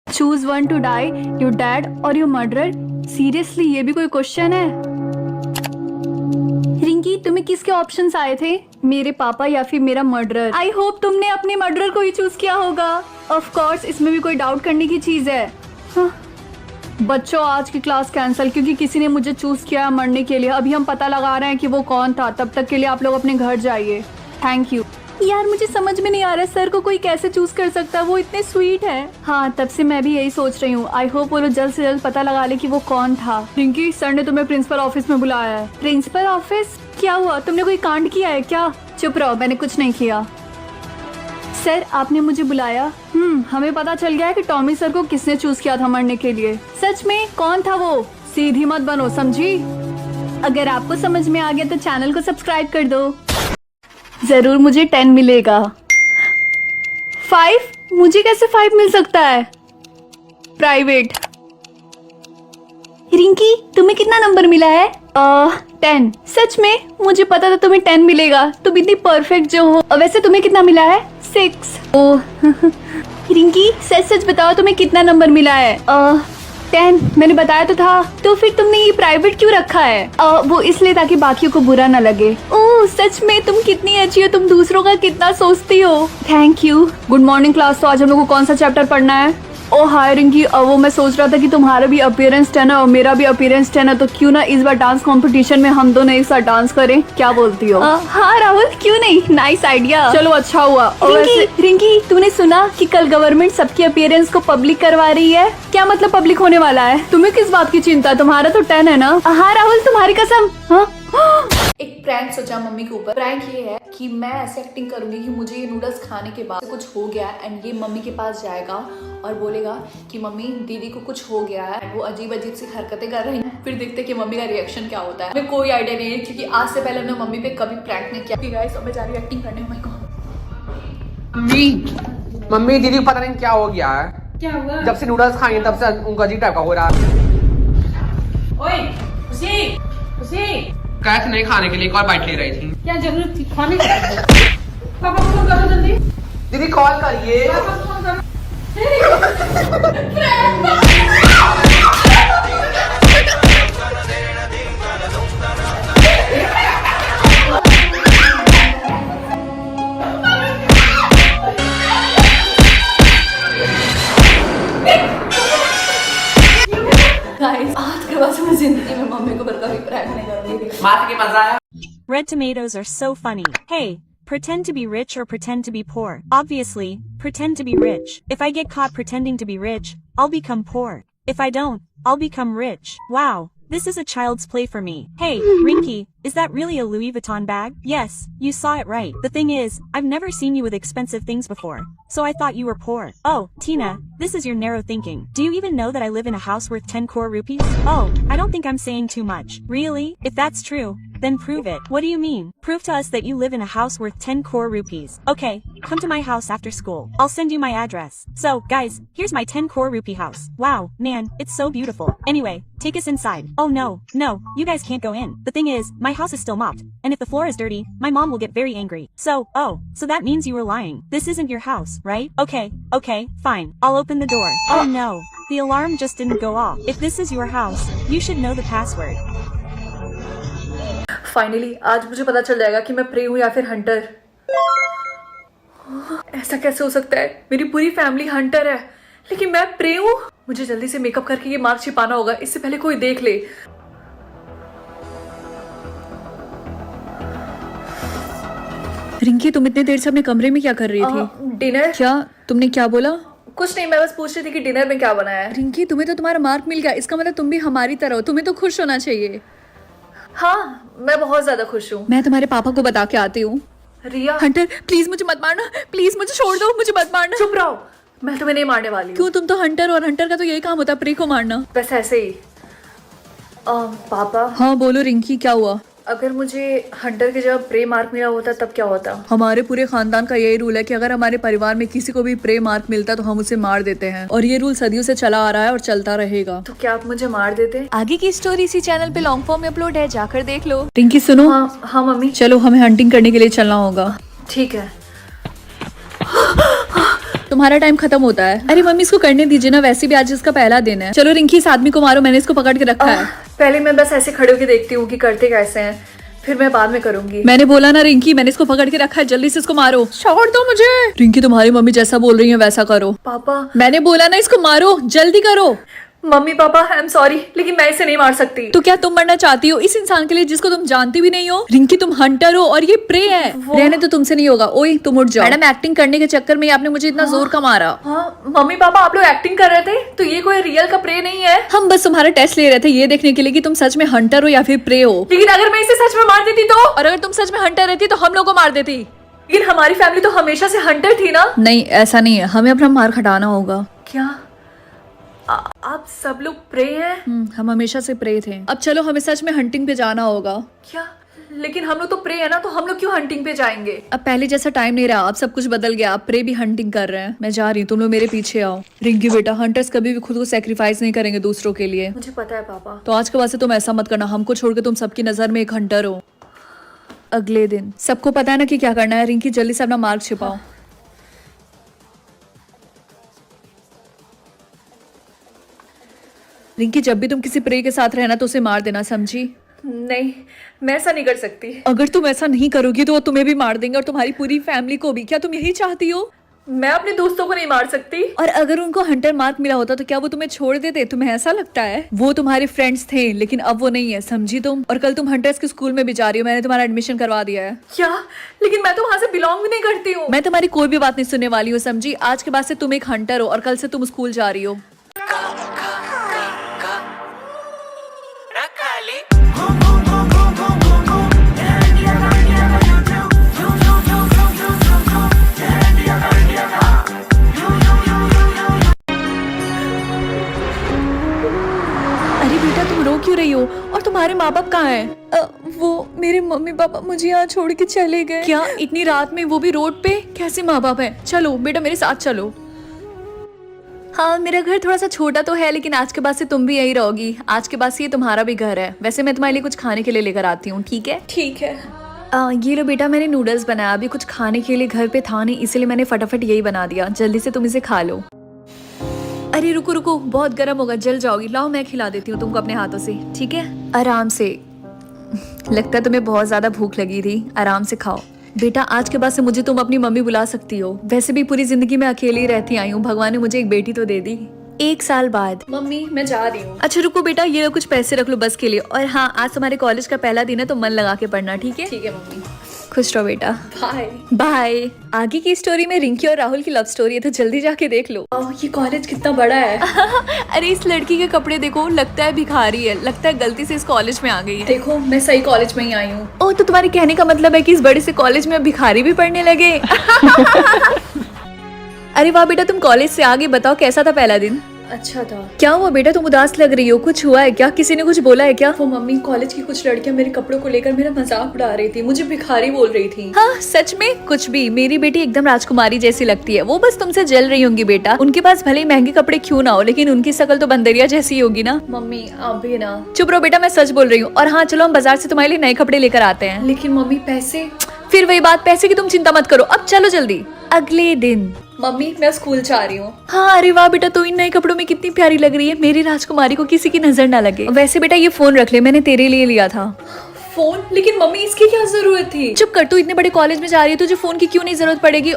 Choose one to die, your dad और your murderer. Seriously ये भी कोई क्वेश्चन है? रिंकी, तुम्हें किसके ऑप्शंस आए थे? मेरे पापा या फिर मेरा मर्डरर? आई होप तुमने अपने मर्डरर को ही चूज किया होगा। ऑफ कोर्स, इसमें भी कोई डाउट करने की चीज है? हाँ। बच्चों, आज की क्लास कैंसिल क्योंकि किसी ने मुझे चूज किया मरने के लिए। अभी हम पता लगा रहे हैं कि वो कौन था। तब तक के लिए आप लोग अपने घर जाइए। Thank you. यार मुझे समझ में नहीं आ रहा सर को कोई कैसे चूज कर सकता है, वो इतने स्वीट है। हाँ, तब से मैं भी यही सोच रही हूँ। आई होप वो लोग जल्द से जल्द पता लगा ले कि वो कौन था। रिंकी, सर ने तुम्हें प्रिंसिपल ऑफिस में बुलाया है। Principal office? क्या हुआ? तुमने कोई कांड किया है क्या? चुप रहो, मैंने कुछ नहीं किया। सर, आपने मुझे बुलाया? हमें पता चल गया है कि टॉमी सर को किसने चूज किया था मरने के लिए। सच में? कौन था वो? सीधी मत बनो, समझी? अगर आपको समझ में आ गया तो चैनल को सब्सक्राइब कर दो। जरूर मुझे 10 मिलेगा। 5? मुझे कैसे 5 मिल सकता है? प्राइवेट। रिंकी, तुम्हें कितना नंबर मिला है? 10। सच में? मुझे पता था तुम्हें 10 मिलेगा। तुम इतनी परफेक्ट जो हो। वैसे तुम्हें कितना मिला है? 6। ओह रिंकी, सच सच बताओ तुम्हें कितना नंबर मिला है? 10। मैंने बताया तो था। तो फिर तुमने ये प्राइवेट क्यों रखा है? वो इसलिए ताकि बाकियों को बुरा ना लगे। ओह सच में? तुम कितनी अच्छी हो, तुम दूसरों का कितना सोचती हो। Thank you. Good morning class. तो आज हम लोग को कौन सा चैप्टर पढ़ना है? ओ हाय रिंकी, वो मैं सोच रहा था कि तुम्हारा भी अपीयरेंस 10 है और मेरा भी अपीयरेंस 10 है, तो क्यों ना इस बार डांस कंपटीशन में हम दोनों एक साथ डांस करें? क्या बोलती हो? हाँ राहुल, क्यों नहीं? Nice idea. चलो अच्छा हुआ। रिंकी, तूने सुना कि कल गवर्नमेंट सबकी अपीयरेंस को पब्लिक करवा रही है? क्या मतलब पब्लिक होने वाला है? तुम्हें किस बात की चिंता? तुम्हारा तो 10 है ना? हाँ राहुल, तुम्हारी कसम। हाँ एक प्रैंक सोचा मम्मी के ऊपर। प्रैंक ये है कि मैं ऐसे एक्टिंग करूंगी कि मुझे ये नूडल्स खाने के बाद कुछ हो गया एंड ये मम्मी के पास जाएगा और बोलेगा कि मम्मी दीदी को कुछ हो गया है। वो अजीब अजीब सी हरकतें कर रही हैं। फिर देखते हैं कि मम्मी का रिएक्शन क्या होता है। हमें कोई आइडिया नहीं है क्योंकि आज से पहले हमने मम्मी पे कभी प्रैंक नहीं किया। गाइस, मैं जा रही हूं एक्टिंग करने। मम्मी दीदी को पता नहीं क्या हो गया है। क्या हुआ? जब से नूडल्स खाएंगे तब से उनका अजीब टाइप का हो रहा है। ओए, खुशी कैसे नहीं खाने के लिए एक और बाइट ले रही थी। क्या जरूरत थी खाने की? पापा को फोन करो जल्दी। दीदी कॉल करिए। पापा को फोन करो। गाइस, आज के बाद मैं जिंदगी में मम्मी को कभी प्रैंक नहीं करूंगी। मार के मजा आया। Red tomatoes are so funny. Hey, pretend to be rich or pretend to be poor. Obviously, pretend to be rich. If I get caught pretending to be rich, I'll become poor. If I don't, I'll become rich. Wow, this is a child's play for me. Hey, Rinky, is that really a Louis Vuitton bag? Yes, you saw it right. The thing is, I've never seen you with expensive things before, so I thought you were poor. Oh, Tina, this is your narrow thinking. Do you even know that I live in a house worth 10 crore rupees? Oh, I don't think I'm saying too much. Really? If that's true, then prove it. What do you mean? Prove to us that you live in a house worth 10 crore rupees. Okay, come to my house after school. I'll send you my address. So, guys, here's my 10 crore rupee house. Wow, man, it's so beautiful. Anyway, take us inside. Oh no, you guys can't go in. The thing is, my house is still mopped, and if the floor is dirty, my mom will get very angry. So that means you were lying. This isn't your house, right? Okay, fine. I'll open the door. Oh no, the alarm just didn't go off. If this is your house, you should know the password. Finally आज मुझे पता चल जाएगा कि मैं pray हूँ या फिर हंटर। ऐसा कैसे हो सकता है? मेरी पूरी फैमिली हंटर है लेकिन मैं प्रे हूँ। मुझे जल्दी से मेकअप करके ये मार्क छिपाना होगा, इससे पहले कोई देख ले। रिंकी, तुम इतने देर से अपने कमरे में क्या कर रही थी? डिनर। क्या? तुमने क्या बोला? कुछ नहीं, मैं बस पूछ रही थी कि डिनर में क्या बनाया है। रिंकी, तुम्हें तो तुम्हारा मार्क मिल गया, इसका मतलब तुम भी हमारी तरह हो। तुम्हें तो खुश होना चाहिए। हाँ, मैं बहुत ज्यादा खुश हूँ। मैं तुम्हारे पापा को बता के आती हूँ। रिया, हंटर प्लीज मुझे मत मारना, प्लीज मुझे छोड़ दो, मुझे मत मारना। चुप रहो, मैं तुम्हें नहीं मारने वाली। क्यों? तुम तो हंटर और हंटर का तो यही काम होता है, प्रे को मारना। बस ऐसे ही। पापा। हाँ बोलो रिंकी, क्या हुआ? अगर मुझे हंटर की जगह प्रे मार्क मिला होता तब क्या होता? हमारे पूरे खानदान का यही रूल है कि अगर हमारे परिवार में किसी को भी प्रे मार्क मिलता तो हम उसे मार देते हैं, और ये रूल सदियों से चला आ रहा है और चलता रहेगा। तो क्या आप मुझे मार देते? आगे की स्टोरी इसी चैनल पे लॉन्ग फॉर्म में अपलोड है, जाकर देख लो। रिंकी सुनो। हाँ मम्मी। चलो, हमें हंटिंग करने के लिए चलना होगा। ठीक है। तुम्हारा टाइम खत्म होता है। अरे मम्मी इसको करने दीजिए ना, वैसे भी आज इसका पहला दिन है। चलो रिंकी इस आदमी को मारो, मैंने इसको पकड़ के रखा है। पहले मैं बस ऐसे खड़े होकर देखती हूँ कि करते कैसे हैं, फिर मैं बाद में करूंगी। मैंने बोला ना रिंकी, मैंने इसको पकड़ के रखा है, जल्दी से इसको मारो। छोड़ दो मुझे। रिंकी तुम्हारी मम्मी जैसा बोल रही है वैसा करो। पापा मैंने बोला ना इसको मारो, जल्दी करो। Mummy papa I am sorry, लेकिन मैं इसे नहीं मार सकती। तो क्या तुम मरना चाहती हो इस इंसान के लिए जिसको तुम जानती भी नहीं हो? रिंकी तुम हंटर हो और ये प्रे है। रहने तो तुमसे नहीं होगा। ओए तुम उठ जाओ। मैडम एक्टिंग करने के चक्कर में आपने मुझे इतना जोर का मारा। हाँ मम्मी पापा आप लोग एक्टिंग कर रहे थे, तो ये कोई रियल का प्रे नहीं है। हम बस तुम्हारा टेस्ट ले रहे थे ये देखने के लिए कि तुम सच में हंटर हो या फिर प्रे हो। लेकिन अगर मैं इसे सच में मार देती तो, और अगर तुम सच में हंटर रहती तो हम लोग को मार देती। लेकिन हमारी फैमिली तो हमेशा से हंटर थी ना। नहीं ऐसा नहीं है, हमें अपना मार खटाना होगा। क्या आप सब लोग प्रे हैं? हम हमेशा से प्रे थे। अब चलो हमें सच में हंटिंग पे जाना होगा। क्या? लेकिन हम लोग तो प्रे है ना, तो हम लोग क्यों हंटिंग पे जाएंगे? अब पहले जैसा टाइम नहीं रहा, अब सब कुछ बदल गया। अब प्रे भी हंटिंग कर रहे हैं। मैं जा रही हूँ, तुम लोग मेरे पीछे आओ। रिंकी बेटा हंटर्स कभी भी खुद को सेक्रीफाइस नहीं करेंगे दूसरों के लिए। मुझे पता है पापा। तो आज के बाद से तुम ऐसा मत करना, हमको छोड़ के तुम सबकी नजर में एक हंटर हो। अगले दिन सबको पता है ना कि क्या करना है। रिंकी जल्दी से अपना मार्क छिपाओ। रिंकी जब भी तुम किसी प्रे के साथ रहना तो उसे मार देना, समझी? नहीं मैं ऐसा नहीं कर सकती। अगर तुम ऐसा नहीं करोगी तो वो तुम्हें भी मार देंगे और तुम्हारी पूरी फैमिली को भी। क्या तुम यही चाहती हो? मैं अपने दोस्तों को नहीं मार सकती। और अगर उनको हंटर मार्क मिला होता तो क्या वो तुम्हें छोड़ देते? तुम्हें ऐसा लगता है? वो तुम्हारे फ्रेंड्स थे लेकिन अब वो नहीं है, समझी तुम? और कल तुम हंटर्स के स्कूल में भी जा रही हो, मैंने तुम्हारा एडमिशन करवा दिया है। क्या? लेकिन मैं तो वहाँ से बिलोंग भी नहीं करती हूँ। मैं तुम्हारी कोई भी बात नहीं सुनने वाली हूँ, समझी? आज के बाद से तुम एक हंटर हो और कल से तुम स्कूल जा रही हो। अरे बेटा तुम रो क्यों रही हो? और तुम्हारे माँ बाप कहाँ हैं? वो मेरे मम्मी पापा मुझे यहाँ छोड़ के चले गए। क्या इतनी रात में, वो भी रोड पे? कैसे माँ बाप हैं? चलो बेटा मेरे साथ चलो। हाँ मेरा घर थोड़ा सा छोटा तो है, लेकिन आज के बाद से तुम भी यही रहोगी। आज के बाद से ये तुम्हारा भी घर है। वैसे मैं तुम्हारे लिए कुछ खाने के लिए लेकर आती हूँ, ठीक है? ठीक है। ये लो बेटा मैंने नूडल्स बनाया, अभी कुछ खाने के लिए घर पे था नहीं इसलिए मैंने फटाफट यही बना दिया। जल्दी से तुम इसे खा लो। अरे रुको रुको, बहुत गर्म होगा, जल जाओगी। लाओ मैं खिला देती हूँ तुमको अपने हाथों से, ठीक है? आराम से। लगता है तुम्हें बहुत ज्यादा भूख लगी थी, आराम से खाओ। बेटा आज के बाद से मुझे तुम अपनी मम्मी बुला सकती हो। वैसे भी पूरी जिंदगी में अकेली रहती आई हूँ, भगवान ने मुझे एक बेटी तो दे दी। 1 साल बाद। मम्मी मैं जा रही हूँ। अच्छा रुको बेटा, ये लो कुछ पैसे रख लो बस के लिए। और हाँ आज तुम्हारे कॉलेज का पहला दिन है तो मन लगा के पढ़ना, ठीक है? ठीक है मम्मी। खुश रहो बेटा। Bye bye. आगे की स्टोरी में रिंकी और राहुल की लव स्टोरी है तो जल्दी जाके देख लो। ये कॉलेज कितना बड़ा है। अरे इस लड़की के कपड़े देखो, लगता है भिखारी है। लगता है गलती से इस कॉलेज में आ गई है। देखो मैं सही कॉलेज में ही आई हूँ। ओह तो तुम्हारे कहने का मतलब है कि इस बड़े से कॉलेज में भिखारी भी पढ़ने लगे। अरे वाह बेटा तुम कॉलेज से आ गए, बताओ कैसा था पहला दिन? अच्छा था। क्या हुआ बेटा तुम उदास लग रही हो? कुछ हुआ है क्या? किसी ने कुछ बोला है क्या? वो मम्मी कॉलेज की कुछ लड़कियां मेरे कपड़ों को लेकर मेरा मजाक उड़ा रही थी, मुझे भिखारी बोल रही थी। हाँ सच में? कुछ भी, मेरी बेटी एकदम राजकुमारी जैसी लगती है। वो बस तुमसे जल रही होंगी बेटा। उनके पास भले ही महंगे कपड़े क्यों ना हो, लेकिन उनकी शक्ल तो बंदरिया जैसी होगी ना। मम्मी आप भी ना। चुप रहो बेटा, मैं सच बोल रही हूँ। और हाँ चलो हम बाजार से तुम्हारे लिए नए कपड़े लेकर आते हैं। लेकिन मम्मी पैसे? फिर वही बात, पैसे की तुम चिंता मत करो। अब चलो जल्दी। अगले दिन। मम्मी मैं स्कूल जा रही हूँ। हाँ अरे वाह बेटा, तो इन नए कपड़ों में कितनी प्यारी लग रही है। मेरी राजकुमारी को किसी की नजर ना लगे। वैसे बेटा ये फोन रख ले, मैंने तेरे लिए लिया था। फोन? लेकिन मम्मी इसकी क्या जरूरत थी? चुप कर, तू इतने बड़े कॉलेज में जा रही है, तुझे फोन की क्यों नहीं जरूरत पड़ेगी?